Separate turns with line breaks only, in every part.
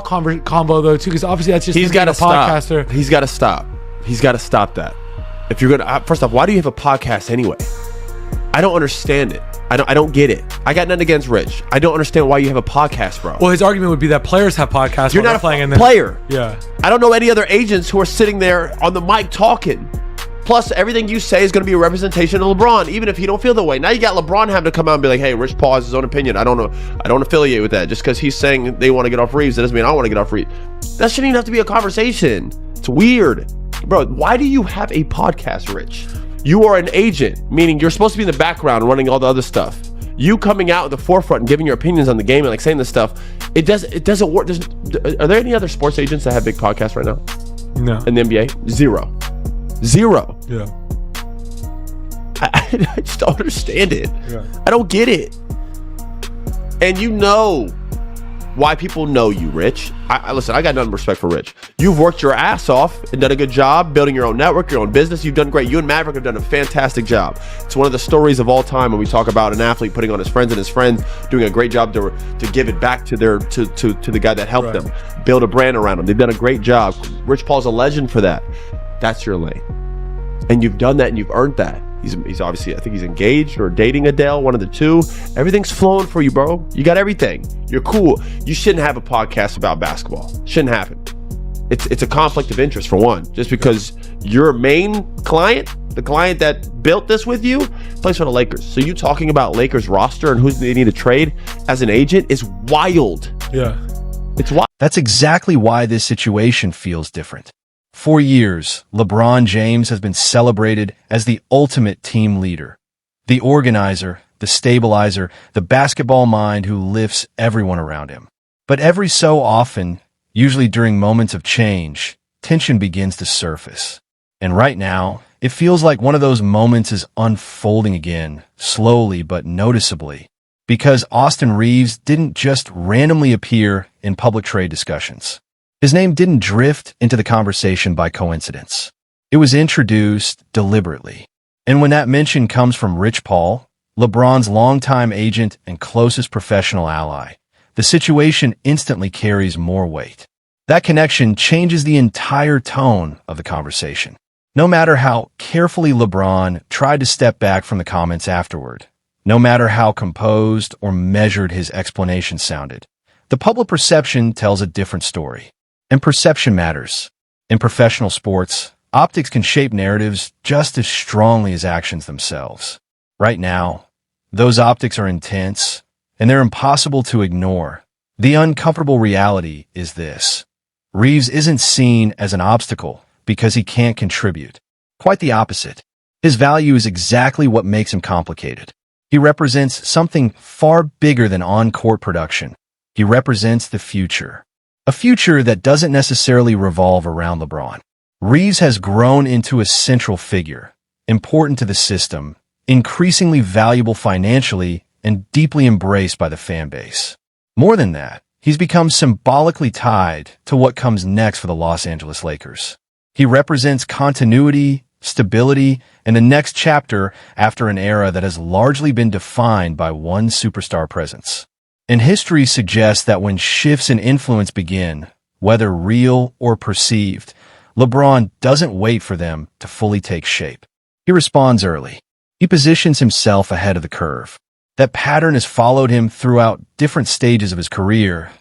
combo though too, because obviously that's just
He's got to stop.
podcaster.
He's got to stop. He's got to stop that. If you're gonna, first off, why do you have a podcast anyway? I don't understand it. I don't get it. I got nothing against Rich. I don't understand why you have a podcast, bro.
Well, his argument would be that players have podcasts.
You're not
playing
a player.
Yeah.
I don't know any other agents who are sitting there on the mic talking. Plus, everything you say is going to be a representation of LeBron, even if he don't feel the way. Now you got LeBron having to come out and be like, "Hey, Rich Paul has his own opinion. I don't know. I don't affiliate with that. Just because he's saying they want to get off Reaves, that doesn't mean I want to get off Reaves." That shouldn't even have to be a conversation. It's weird, bro. Why do you have a podcast, Rich? You are an agent, meaning you're supposed to be in the background running all the other stuff. You coming out at the forefront and giving your opinions on the game and like saying this stuff, it doesn't work. Are there any other sports agents that have big podcasts right now?
No.
In the NBA, zero.
Yeah.
I just don't understand it.
Yeah.
I don't get it. And you know why people know you, Rich. Listen, I got nothing but respect for Rich. You've worked your ass off and done a good job building your own network, your own business. You've done great. You and Maverick have done a fantastic job. It's one of the stories of all time when we talk about an athlete putting on his friends and his friends doing a great job to give it back to the guy that helped them, build a brand around them. They've done a great job. Rich Paul's a legend for that. That's your lane. And you've done that and you've earned that. He's obviously, I think he's engaged or dating Adele, one of the two. Everything's flowing for you, bro. You got everything. You're cool. You shouldn't have a podcast about basketball. Shouldn't happen. It's a conflict of interest for one. Just because your main client, the client that built this with you, plays for the Lakers. So you talking about Lakers roster and who they need to trade as an agent is wild.
Yeah.
It's wild.
That's exactly why this situation feels different. For years, LeBron James has been celebrated as the ultimate team leader, the organizer, the stabilizer, the basketball mind who lifts everyone around him. But every so often, usually during moments of change, tension begins to surface. And right now, it feels like one of those moments is unfolding again, slowly but noticeably, because Austin Reaves didn't just randomly appear in public trade discussions. His name didn't drift into the conversation by coincidence. It was introduced deliberately. And when that mention comes from Rich Paul, LeBron's longtime agent and closest professional ally, the situation instantly carries more weight. That connection changes the entire tone of the conversation. No matter how carefully LeBron tried to step back from the comments afterward, no matter how composed or measured his explanation sounded, the public perception tells a different story. And perception matters. In professional sports, optics can shape narratives just as strongly as actions themselves. Right now, those optics are intense, and they're impossible to ignore. The uncomfortable reality is this. Reaves isn't seen as an obstacle because he can't contribute. Quite the opposite. His value is exactly what makes him complicated. He represents something far bigger than on-court production. He represents the future. A future that doesn't necessarily revolve around LeBron. Reaves has grown into a central figure, important to the system, increasingly valuable financially, and deeply embraced by the fan base. More than that, he's become symbolically tied to what comes next for the Los Angeles Lakers. He represents continuity, stability, and the next chapter after an era that has largely been defined by one superstar presence. And history suggests that when shifts in influence begin, whether real or perceived, LeBron doesn't wait for them to fully take shape. He responds early. He positions himself ahead of the curve. That pattern has followed him throughout different stages of his career.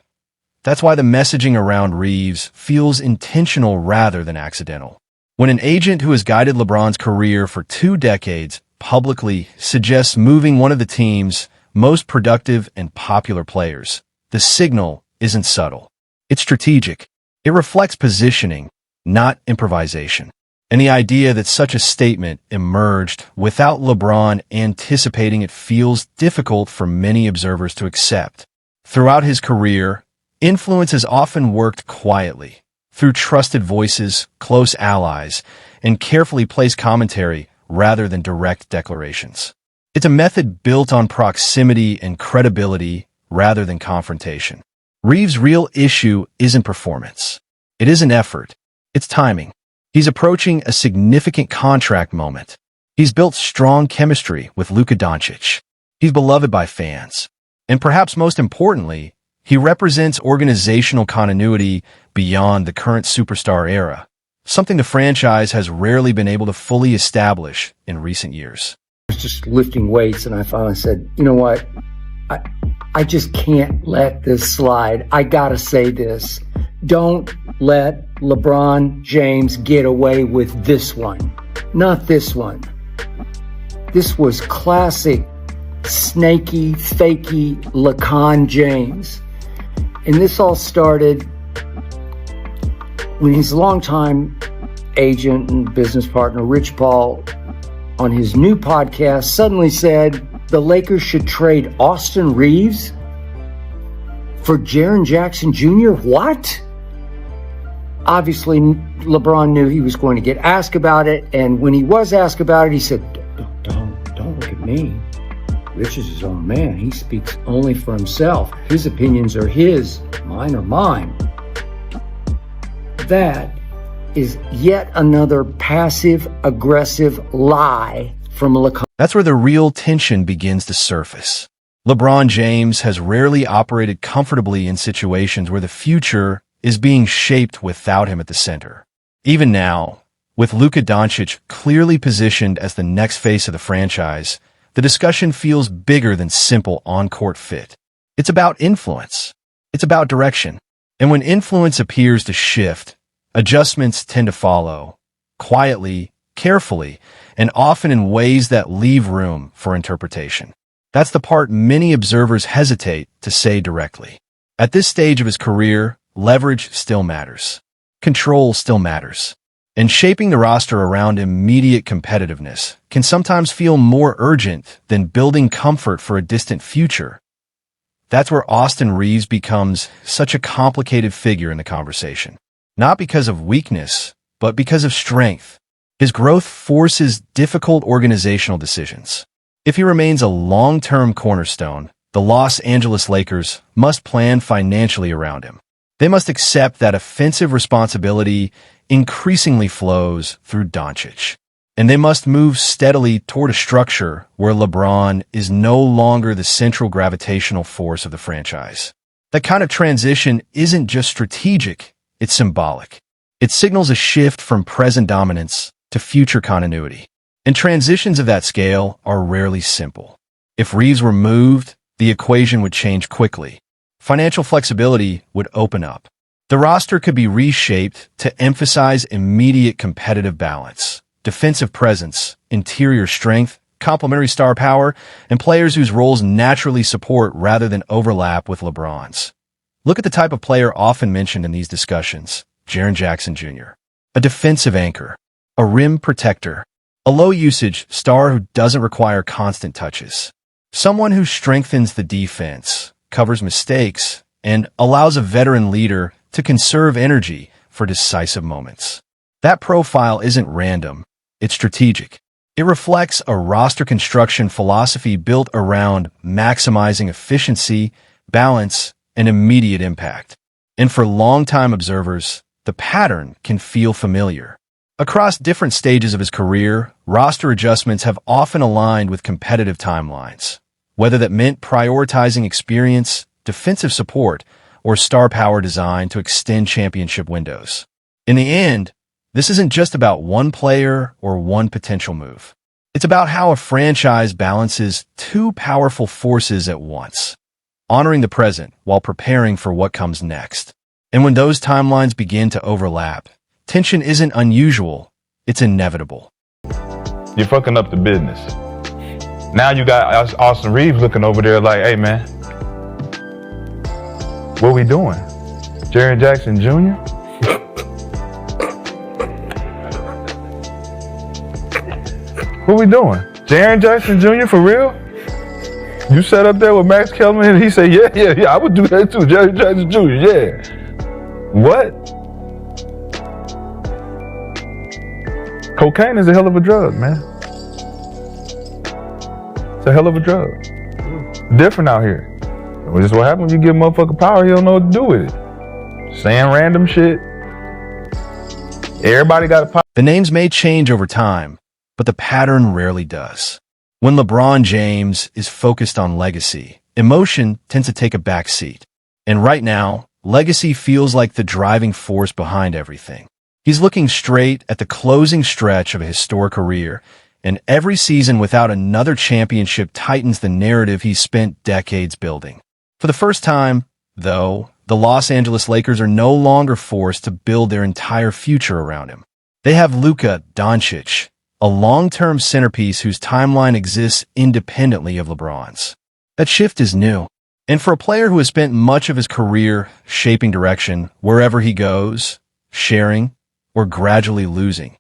That's why the messaging around Reaves feels intentional rather than accidental. When an agent who has guided LeBron's career for 2 decades publicly suggests moving one of the team's most productive and popular players, the signal isn't subtle. It's strategic. It reflects positioning, not improvisation. And the idea that such a statement emerged without LeBron anticipating it feels difficult for many observers to accept. Throughout his career, influence has often worked quietly, through trusted voices, close allies, and carefully placed commentary rather than direct declarations. It's a method built on proximity and credibility rather than confrontation. Reaves' real issue isn't performance. It isn't effort. It's timing. He's approaching a significant contract moment. He's built strong chemistry with Luka Doncic. He's beloved by fans. And perhaps most importantly, He represents organizational continuity beyond the current superstar era, something the franchise has rarely been able to fully establish in recent years.
I was just lifting weights, and I finally said, you know what? I just can't let this slide. I gotta say this. Don't let LeBron James get away with this one. Not this one. This was classic snaky, fakey Lacan James. And this all started when his longtime agent and business partner, Rich Paul, on his new podcast, suddenly said the Lakers should trade Austin Reaves for Jaren Jackson Jr. What? Obviously, LeBron knew he was going to get asked about it, and when he was asked about it, he said, don't look at me. Rich is his own man. He speaks only for himself. His opinions are his, mine are mine. That is yet another passive-aggressive lie from LeBron.
That's where the real tension begins to surface. LeBron James has rarely operated comfortably in situations where the future is being shaped without him at the center. Even now, with Luka Doncic clearly positioned as the next face of the franchise, the discussion feels bigger than simple on-court fit. It's about influence. It's about direction. And when influence appears to shift, adjustments tend to follow, quietly, carefully, and often in ways that leave room for interpretation. That's the part many observers hesitate to say directly. At this stage of his career, leverage still matters. Control still matters. And shaping the roster around immediate competitiveness can sometimes feel more urgent than building comfort for a distant future. That's where Austin Reaves becomes such a complicated figure in the conversation. Not because of weakness, but because of strength. His growth forces difficult organizational decisions. If he remains a long-term cornerstone, the Los Angeles Lakers must plan financially around him. They must accept that offensive responsibility increasingly flows through Doncic. And they must move steadily toward a structure where LeBron is no longer the central gravitational force of the franchise. That kind of transition isn't just strategic, it's symbolic. It signals a shift from present dominance to future continuity. And transitions of that scale are rarely simple. If Reaves were moved, the equation would change quickly. Financial flexibility would open up. The roster could be reshaped to emphasize immediate competitive balance, defensive presence, interior strength, complementary star power, and players whose roles naturally support rather than overlap with LeBron's. Look at the type of player often mentioned in these discussions: Jaren Jackson Jr., a defensive anchor, a rim protector, a low-usage star who doesn't require constant touches, someone who strengthens the defense, covers mistakes, and allows a veteran leader to conserve energy for decisive moments. That profile isn't random, it's strategic. It reflects a roster construction philosophy built around maximizing efficiency, balance, and immediate impact. And for longtime observers, the pattern can feel familiar. Across different stages of his career, roster adjustments have often aligned with competitive timelines, whether that meant prioritizing experience, defensive support, or star power design to extend championship windows. In the end, this isn't just about one player or one potential move. It's about how a franchise balances two powerful forces at once, honoring the present while preparing for what comes next. And when those timelines begin to overlap, tension isn't unusual, it's inevitable.
You're fucking up the business. Now you got Austin Reaves looking over there like, hey man, what we doing? Jaren Jackson Jr.? What we doing? Jaren Jackson Jr. for real? You sat up there with Max Kellerman and he said, yeah, I would do that too. Jaren Jackson Jr., yeah. What? Cocaine is a hell of a drug, man. It's a hell of a drug. Different out here. This is what happens when you give a motherfucker power, he don't know what to do with it. Saying random shit. Everybody got a power.
The names may change over time, but the pattern rarely does. When LeBron James is focused on legacy, emotion tends to take a back seat. And right now, legacy feels like the driving force behind everything. He's looking straight at the closing stretch of a historic career, and every season without another championship tightens the narrative he's spent decades building. For the first time, though, the Los Angeles Lakers are no longer forced to build their entire future around him. They have Luka Doncic, a long-term centerpiece whose timeline exists independently of LeBron's. That shift is new. And for a player who has spent much of his career shaping direction wherever he goes, sharing, or gradually losing,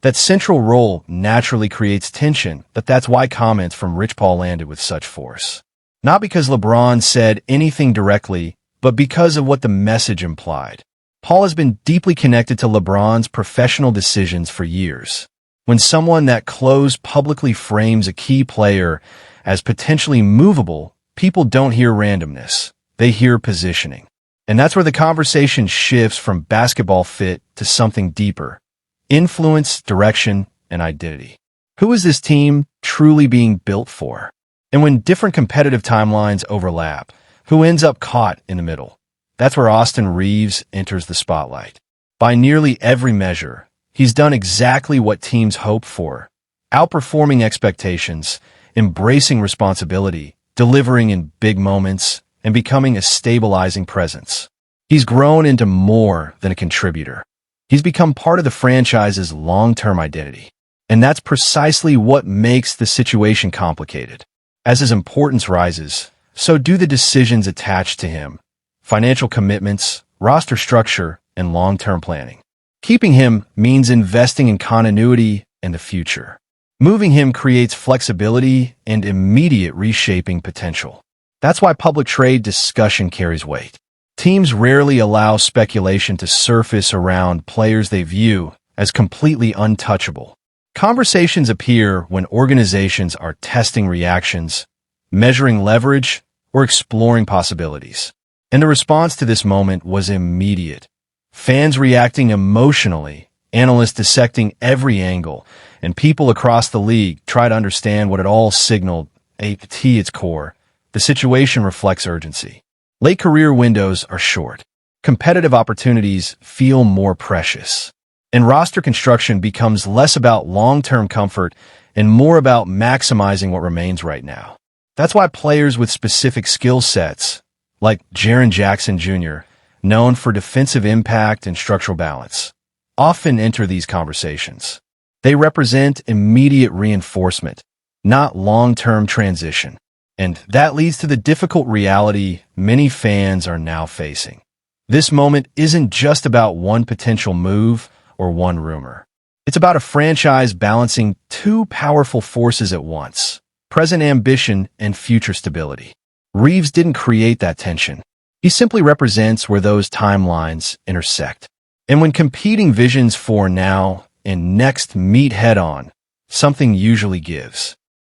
that central role naturally creates tension, but that's why comments from Rich Paul landed with such force. Not because LeBron said anything directly, but because of what the message implied. Paul has been deeply connected to LeBron's professional decisions for years. When someone that close publicly frames a key player as potentially movable, people don't hear randomness. They hear positioning. And that's where the conversation shifts from basketball fit to something deeper. Influence, direction, and identity. Who is this team truly being built for? And when different competitive timelines overlap, who ends up caught in the middle? That's where Austin Reaves enters the spotlight. By nearly every measure, he's done exactly what teams hope for, outperforming expectations, embracing responsibility, delivering in big moments, and becoming a stabilizing presence. He's grown into more than a contributor. He's become part of the franchise's long-term identity. And that's precisely what makes the situation complicated. As his importance rises, so do the decisions attached to him: financial commitments, roster structure, and long-term planning. Keeping him means investing in continuity and the future. Moving him creates flexibility and immediate reshaping potential. That's why public trade discussion carries weight. Teams rarely allow speculation to surface around players they view as completely untouchable. Conversations appear when organizations are testing reactions, measuring leverage, or exploring possibilities. And the response to this moment was immediate. Fans reacting emotionally, analysts dissecting every angle, and people across the league try to understand what it all signaled. At its core, the situation reflects urgency. Late career windows are short. Competitive opportunities feel more precious. And roster construction becomes less about long-term comfort and more about maximizing what remains right now. That's why players with specific skill sets, like Jaren Jackson Jr., known for defensive impact and structural balance, often enter these conversations. They represent immediate reinforcement, not long-term transition. And that leads to the difficult reality many fans are now facing. This moment isn't just about one potential move or one rumor. It's about a franchise balancing two powerful forces at once: present ambition and future stability. Reaves didn't create that tension. He simply represents where those timelines intersect. And when competing visions for now and next meet head-on, something usually gives.